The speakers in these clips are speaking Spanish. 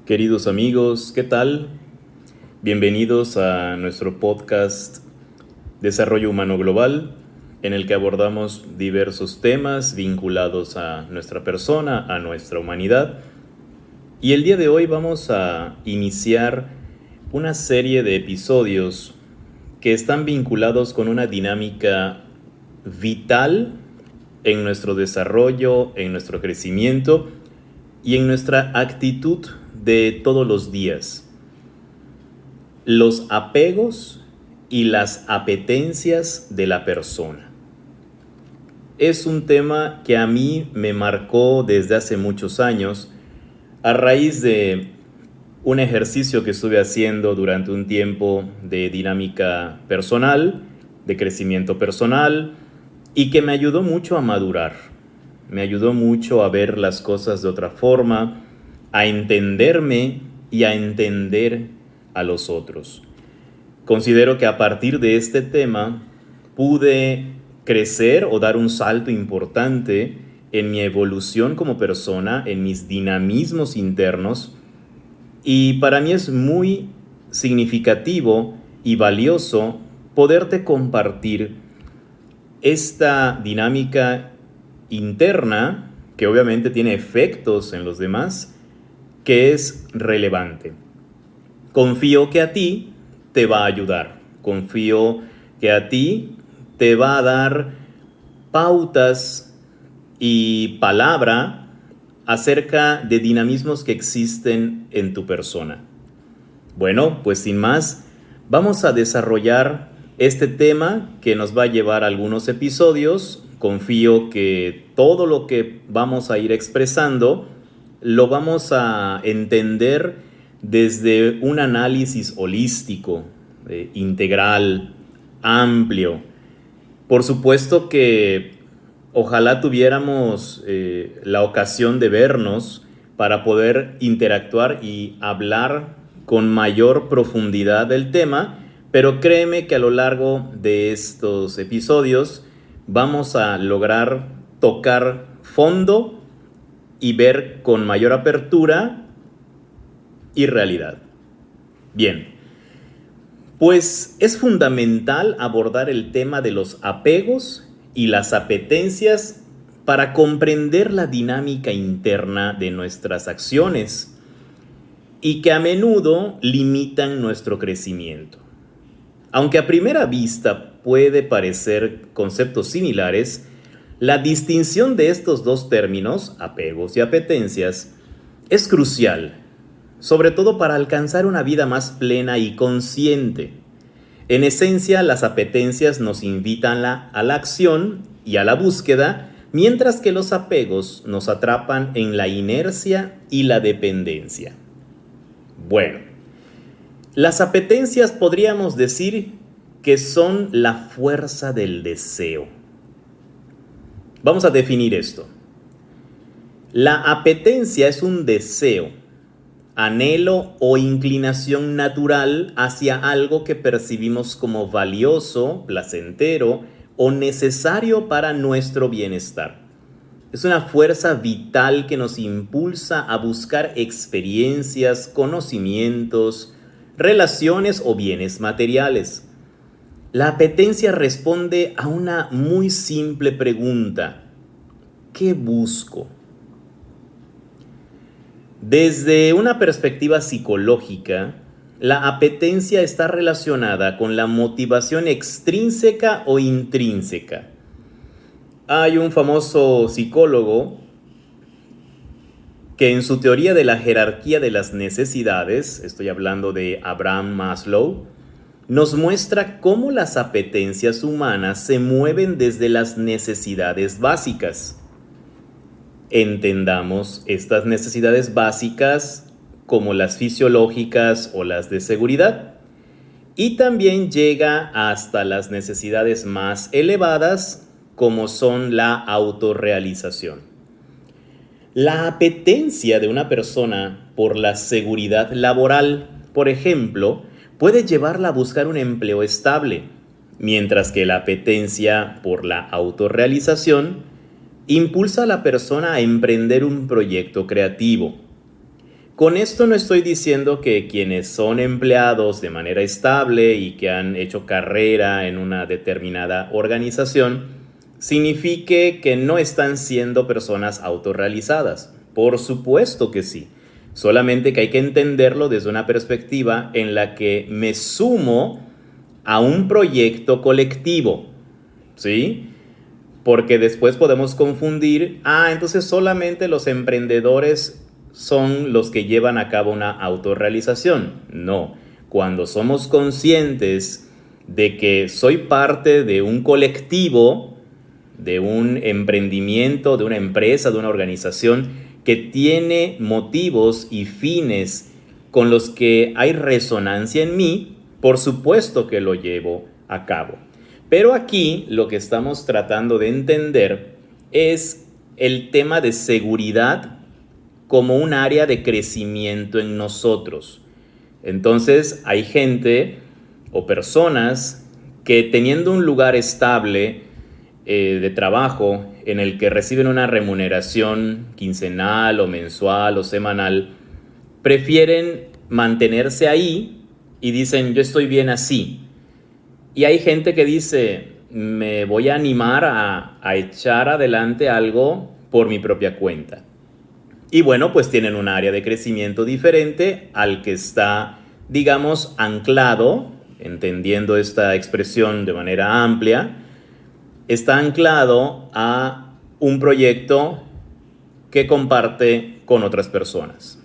Queridos amigos, ¿qué tal? Bienvenidos a nuestro podcast Desarrollo Humano Global, en el que abordamos diversos temas vinculados a nuestra persona, a nuestra humanidad. Y el día de hoy vamos a iniciar una serie de episodios que están vinculados con una dinámica vital en nuestro desarrollo, en nuestro crecimiento y en nuestra actitud de todos los días. Los apegos y las apetencias de la persona. Es un tema que a mí me marcó desde hace muchos años a raíz de un ejercicio que estuve haciendo durante un tiempo de dinámica personal, de crecimiento personal, y que me ayudó mucho a madurar. Me ayudó mucho a ver las cosas de otra forma, a entenderme y a entender a los otros. Considero que a partir de este tema pude crecer o dar un salto importante en mi evolución como persona, en mis dinamismos internos, y para mí es muy significativo y valioso poderte compartir esta dinámica interna, que obviamente tiene efectos en los demás, que es relevante. Confío que a ti te va a ayudar. Confío que a ti te va a dar pautas y palabra acerca de dinamismos que existen en tu persona. Bueno, pues sin más, vamos a desarrollar este tema que nos va a llevar a algunos episodios. Confío que todo lo que vamos a ir expresando lo vamos a entender desde un análisis holístico, integral, amplio. Por supuesto que ojalá tuviéramos la ocasión de vernos para poder interactuar y hablar con mayor profundidad del tema, pero créeme que a lo largo de estos episodios vamos a lograr tocar fondo y ver con mayor apertura y realidad. Bien, pues es fundamental abordar el tema de los apegos y las apetencias para comprender la dinámica interna de nuestras acciones y que a menudo limitan nuestro crecimiento. Aunque a primera vista puede parecer conceptos similares, la distinción de estos dos términos, apegos y apetencias, es crucial, sobre todo para alcanzar una vida más plena y consciente. En esencia, las apetencias nos invitan a la acción y a la búsqueda, mientras que los apegos nos atrapan en la inercia y la dependencia. Bueno, las apetencias podríamos decir que son la fuerza del deseo. Vamos a definir esto. La apetencia es un deseo, anhelo o inclinación natural hacia algo que percibimos como valioso, placentero o necesario para nuestro bienestar. Es una fuerza vital que nos impulsa a buscar experiencias, conocimientos, relaciones o bienes materiales. La apetencia responde a una muy simple pregunta: ¿qué busco? Desde una perspectiva psicológica, la apetencia está relacionada con la motivación extrínseca o intrínseca. Hay un famoso psicólogo que en su teoría de la jerarquía de las necesidades, estoy hablando de Abraham Maslow, nos muestra cómo las apetencias humanas se mueven desde las necesidades básicas. Entendamos estas necesidades básicas como las fisiológicas o las de seguridad, y también llega hasta las necesidades más elevadas como son la autorrealización. La apetencia de una persona por la seguridad laboral, por ejemplo, puede llevarla a buscar un empleo estable, mientras que la apetencia por la autorrealización impulsa a la persona a emprender un proyecto creativo. Con esto no estoy diciendo que quienes son empleados de manera estable y que han hecho carrera en una determinada organización signifique que no están siendo personas autorrealizadas. Por supuesto que sí. Solamente que hay que entenderlo desde una perspectiva en la que me sumo a un proyecto colectivo, ¿sí? Porque después podemos confundir, entonces solamente los emprendedores son los que llevan a cabo una autorrealización. No, cuando somos conscientes de que soy parte de un colectivo, de un emprendimiento, de una empresa, de una organización que tiene motivos y fines con los que hay resonancia en mí, por supuesto que lo llevo a cabo. Pero aquí lo que estamos tratando de entender es el tema de seguridad como un área de crecimiento en nosotros. Entonces hay gente o personas que teniendo un lugar estable de trabajo en el que reciben una remuneración quincenal o mensual o semanal, prefieren mantenerse ahí y dicen, yo estoy bien así. Y hay gente que dice, me voy a animar a echar adelante algo por mi propia cuenta. Y bueno, pues tienen un área de crecimiento diferente al que está, digamos, anclado, entendiendo esta expresión de manera amplia, está anclado a un proyecto que comparte con otras personas.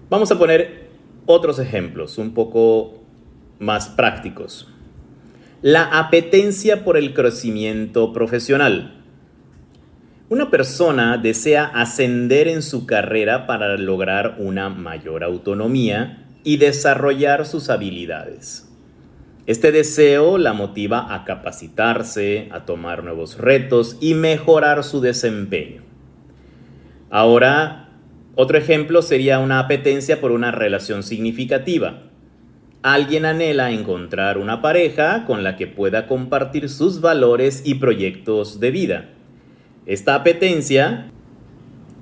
Vamos a poner otros ejemplos un poco más prácticos. La apetencia por el crecimiento profesional. Una persona desea ascender en su carrera para lograr una mayor autonomía y desarrollar sus habilidades. Este deseo la motiva a capacitarse, a tomar nuevos retos y mejorar su desempeño. Ahora, otro ejemplo sería una apetencia por una relación significativa. Alguien anhela encontrar una pareja con la que pueda compartir sus valores y proyectos de vida. Esta apetencia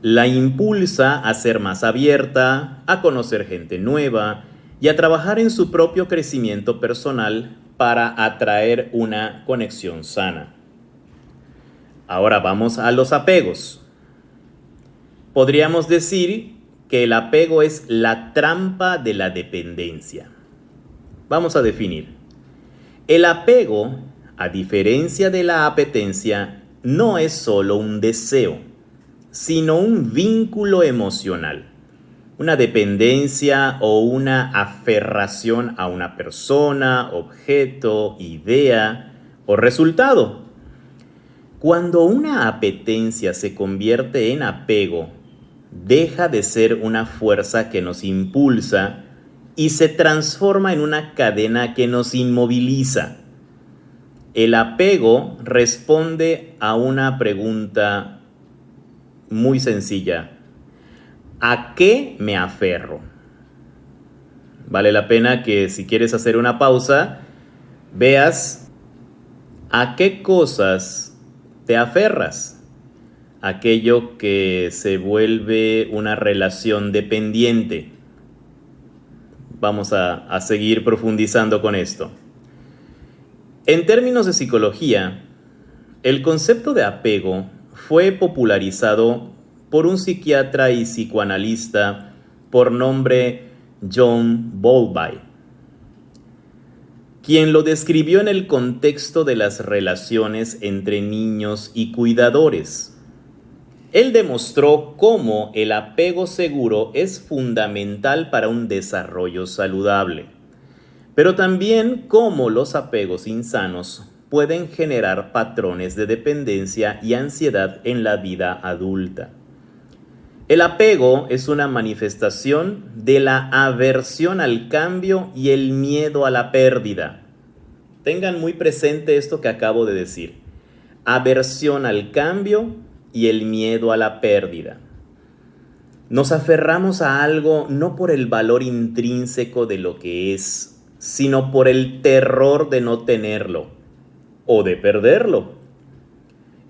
la impulsa a ser más abierta, a conocer gente nueva y a trabajar en su propio crecimiento personal para atraer una conexión sana. Ahora vamos a los apegos. Podríamos decir que el apego es la trampa de la dependencia. Vamos a definir. El apego, a diferencia de la apetencia, no es solo un deseo, sino un vínculo emocional, una dependencia o una aferración a una persona, objeto, idea o resultado. Cuando una apetencia se convierte en apego, deja de ser una fuerza que nos impulsa y se transforma en una cadena que nos inmoviliza. El apego responde a una pregunta muy sencilla. ¿A qué me aferro? Vale la pena que si quieres hacer una pausa, veas a qué cosas te aferras. Aquello que se vuelve una relación dependiente. Vamos a seguir profundizando con esto. En términos de psicología, el concepto de apego fue popularizado por un psiquiatra y psicoanalista por nombre John Bowlby, quien lo describió en el contexto de las relaciones entre niños y cuidadores. Él demostró cómo el apego seguro es fundamental para un desarrollo saludable, pero también cómo los apegos insanos pueden generar patrones de dependencia y ansiedad en la vida adulta. El apego es una manifestación de la aversión al cambio y el miedo a la pérdida. Tengan muy presente esto que acabo de decir. Aversión al cambio y el miedo a la pérdida. Nos aferramos a algo no por el valor intrínseco de lo que es, sino por el terror de no tenerlo o de perderlo.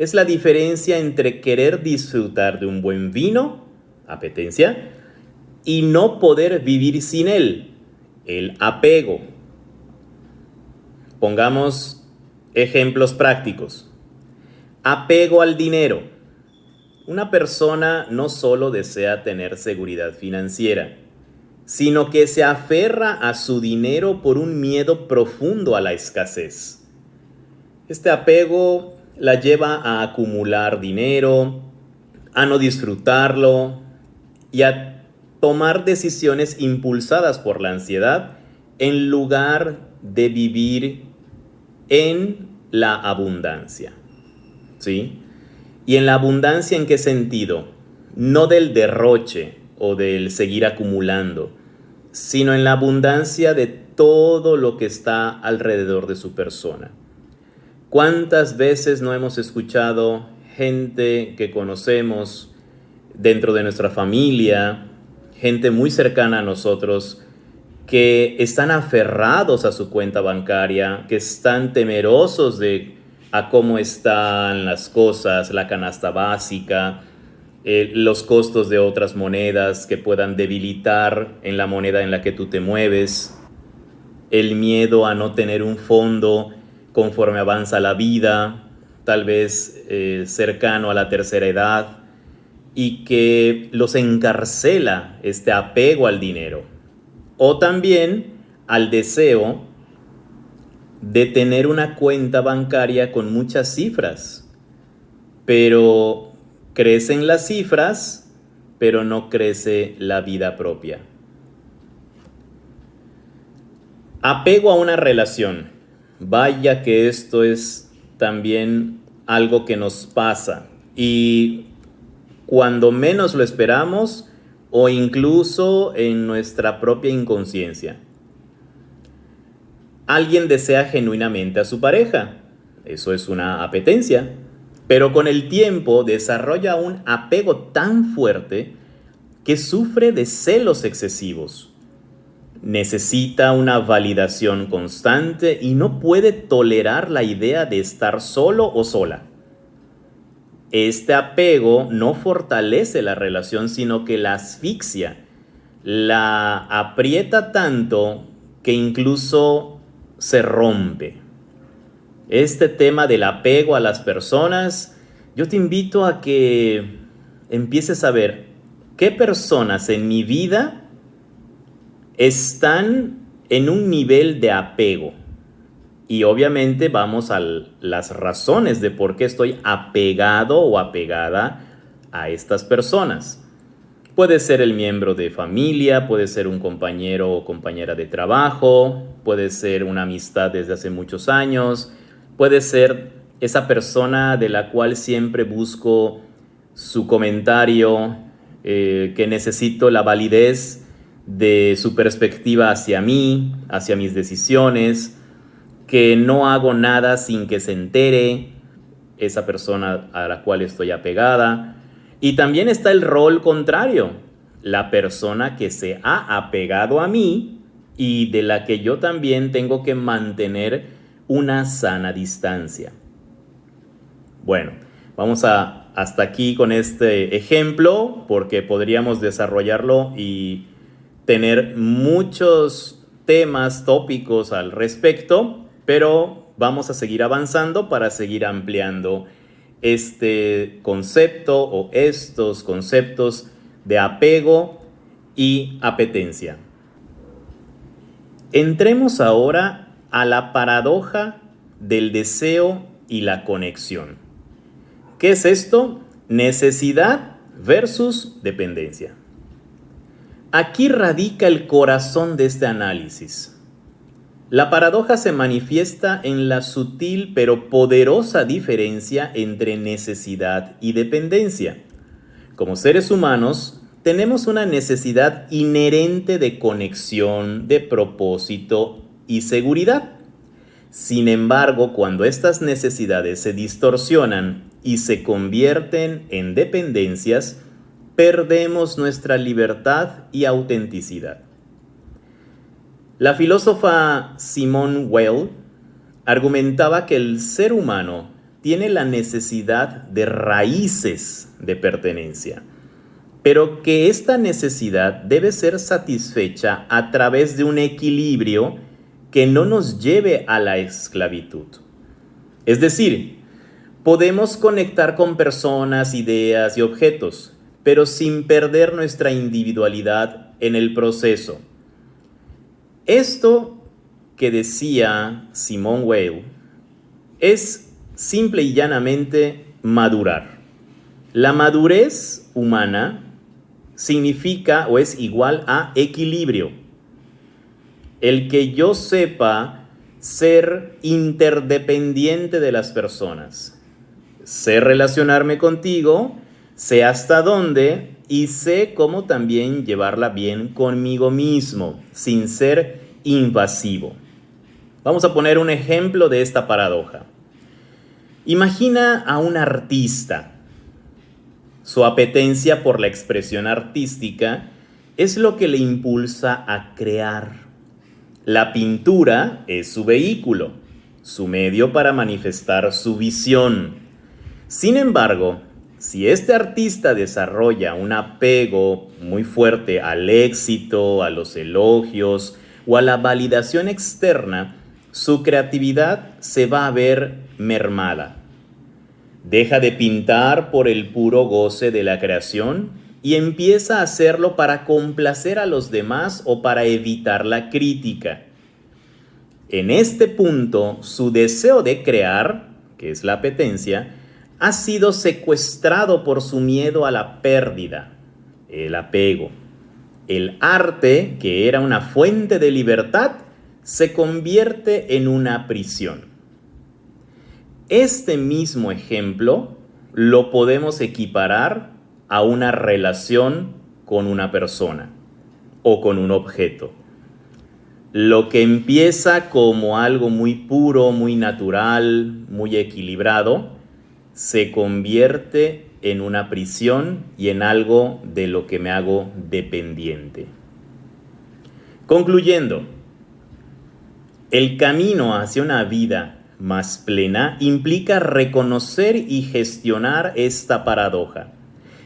Es la diferencia entre querer disfrutar de un buen vino, apetencia, y no poder vivir sin él, el apego. Pongamos ejemplos prácticos. Apego al dinero. Una persona no solo desea tener seguridad financiera, sino que se aferra a su dinero por un miedo profundo a la escasez. Este apego la lleva a acumular dinero, a no disfrutarlo y a tomar decisiones impulsadas por la ansiedad en lugar de vivir en la abundancia. ¿Sí? ¿Y en la abundancia en qué sentido? No del derroche o del seguir acumulando, sino en la abundancia de todo lo que está alrededor de su persona. ¿Cuántas veces no hemos escuchado gente que conocemos dentro de nuestra familia, gente muy cercana a nosotros, que están aferrados a su cuenta bancaria, que están temerosos de a cómo están las cosas, la canasta básica, los costos de otras monedas que puedan debilitar en la moneda en la que tú te mueves, el miedo a no tener un fondo conforme avanza la vida, tal vez cercano a la tercera edad, y que los encarcela este apego al dinero, o también al deseo de tener una cuenta bancaria con muchas cifras, pero crecen las cifras, pero no crece la vida propia. Apego a una relación. Vaya que esto es también algo que nos pasa y cuando menos lo esperamos o incluso en nuestra propia inconsciencia. Alguien desea genuinamente a su pareja, eso es una apetencia, pero con el tiempo desarrolla un apego tan fuerte que sufre de celos excesivos. Necesita una validación constante y no puede tolerar la idea de estar solo o sola. Este apego no fortalece la relación, sino que la asfixia, la aprieta tanto que incluso se rompe. Este tema del apego a las personas, yo te invito a que empieces a ver qué personas en mi vida están en un nivel de apego. Y obviamente vamos a las razones de por qué estoy apegado o apegada a estas personas. Puede ser el miembro de familia, puede ser un compañero o compañera de trabajo, puede ser una amistad desde hace muchos años, puede ser esa persona de la cual siempre busco su comentario, que necesito la validez de su perspectiva hacia mí, hacia mis decisiones, que no hago nada sin que se entere esa persona a la cual estoy apegada. Y también está el rol contrario, la persona que se ha apegado a mí y de la que yo también tengo que mantener una sana distancia. Bueno, vamos hasta aquí con este ejemplo porque podríamos desarrollarlo y tener muchos temas, tópicos al respecto, pero vamos a seguir avanzando para seguir ampliando este concepto o estos conceptos de apego y apetencia. Entremos ahora a la paradoja del deseo y la conexión. ¿Qué es esto? Necesidad versus dependencia. Aquí radica el corazón de este análisis. La paradoja se manifiesta en la sutil pero poderosa diferencia entre necesidad y dependencia. Como seres humanos, tenemos una necesidad inherente de conexión, de propósito y seguridad. Sin embargo, cuando estas necesidades se distorsionan y se convierten en dependencias, perdemos nuestra libertad y autenticidad. La filósofa Simone Weil argumentaba que el ser humano tiene la necesidad de raíces de pertenencia. pero que esta necesidad debe ser satisfecha a través de un equilibrio que no nos lleve a la esclavitud. Es decir, podemos conectar con personas, ideas y objetos, pero sin perder nuestra individualidad en el proceso. Esto que decía Simone Weil es simple y llanamente madurar. La madurez humana significa o es igual a equilibrio. El que yo sepa ser interdependiente de las personas, sé relacionarme contigo, sé hasta dónde y sé cómo también llevarla bien conmigo mismo, sin ser invasivo. Vamos a poner un ejemplo de esta paradoja. Imagina a un artista. Su apetencia por la expresión artística es lo que le impulsa a crear. La pintura es su vehículo, su medio para manifestar su visión. Sin embargo, si este artista desarrolla un apego muy fuerte al éxito, a los elogios o a la validación externa, su creatividad se va a ver mermada. Deja de pintar por el puro goce de la creación y empieza a hacerlo para complacer a los demás o para evitar la crítica. En este punto, su deseo de crear, que es la apetencia, ha sido secuestrado por su miedo a la pérdida, el apego. El arte, que era una fuente de libertad, se convierte en una prisión. Este mismo ejemplo lo podemos equiparar a una relación con una persona o con un objeto. Lo que empieza como algo muy puro, muy natural, muy equilibrado, se convierte en una prisión y en algo de lo que me hago dependiente. Concluyendo, el camino hacia una vida más plena implica reconocer y gestionar esta paradoja.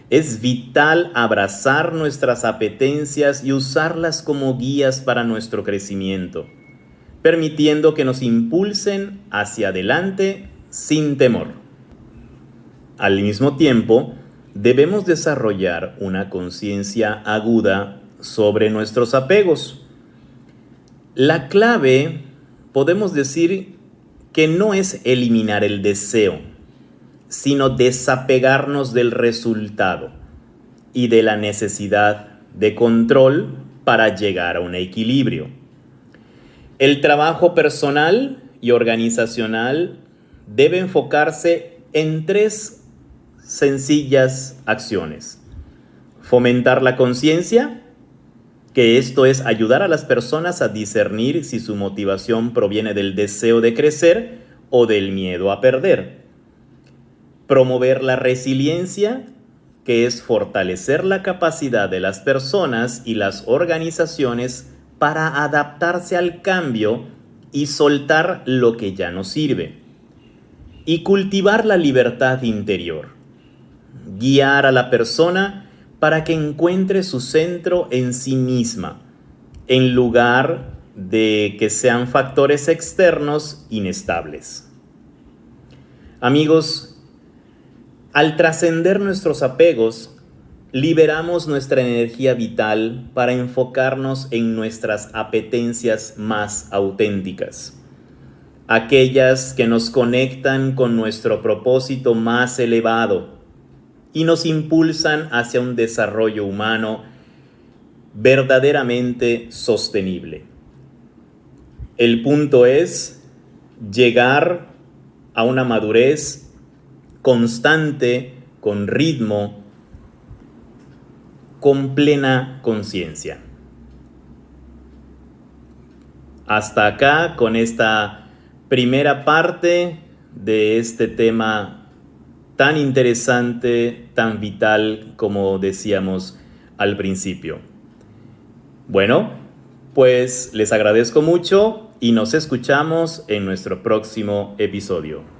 Es vital abrazar nuestras apetencias y usarlas como guías para nuestro crecimiento, permitiendo que nos impulsen hacia adelante sin temor. Al mismo tiempo, debemos desarrollar una conciencia aguda sobre nuestros apegos. La clave, podemos decir, que no es eliminar el deseo, sino desapegarnos del resultado y de la necesidad de control para llegar a un equilibrio. El trabajo personal y organizacional debe enfocarse en 3 sencillas acciones. Fomentar la conciencia, que esto es ayudar a las personas a discernir si su motivación proviene del deseo de crecer o del miedo a perder. Promover la resiliencia, que es fortalecer la capacidad de las personas y las organizaciones para adaptarse al cambio y soltar lo que ya no sirve. Y cultivar la libertad interior. Guiar a la persona para que encuentre su centro en sí misma, en lugar de que sean factores externos inestables. Amigos, al trascender nuestros apegos, liberamos nuestra energía vital para enfocarnos en nuestras apetencias más auténticas, aquellas que nos conectan con nuestro propósito más elevado y nos impulsan hacia un desarrollo humano verdaderamente sostenible. El punto es llegar a una madurez constante, con ritmo, con plena conciencia. Hasta acá con esta primera parte de este tema tan interesante, tan vital como decíamos al principio. Bueno, pues les agradezco mucho y nos escuchamos en nuestro próximo episodio.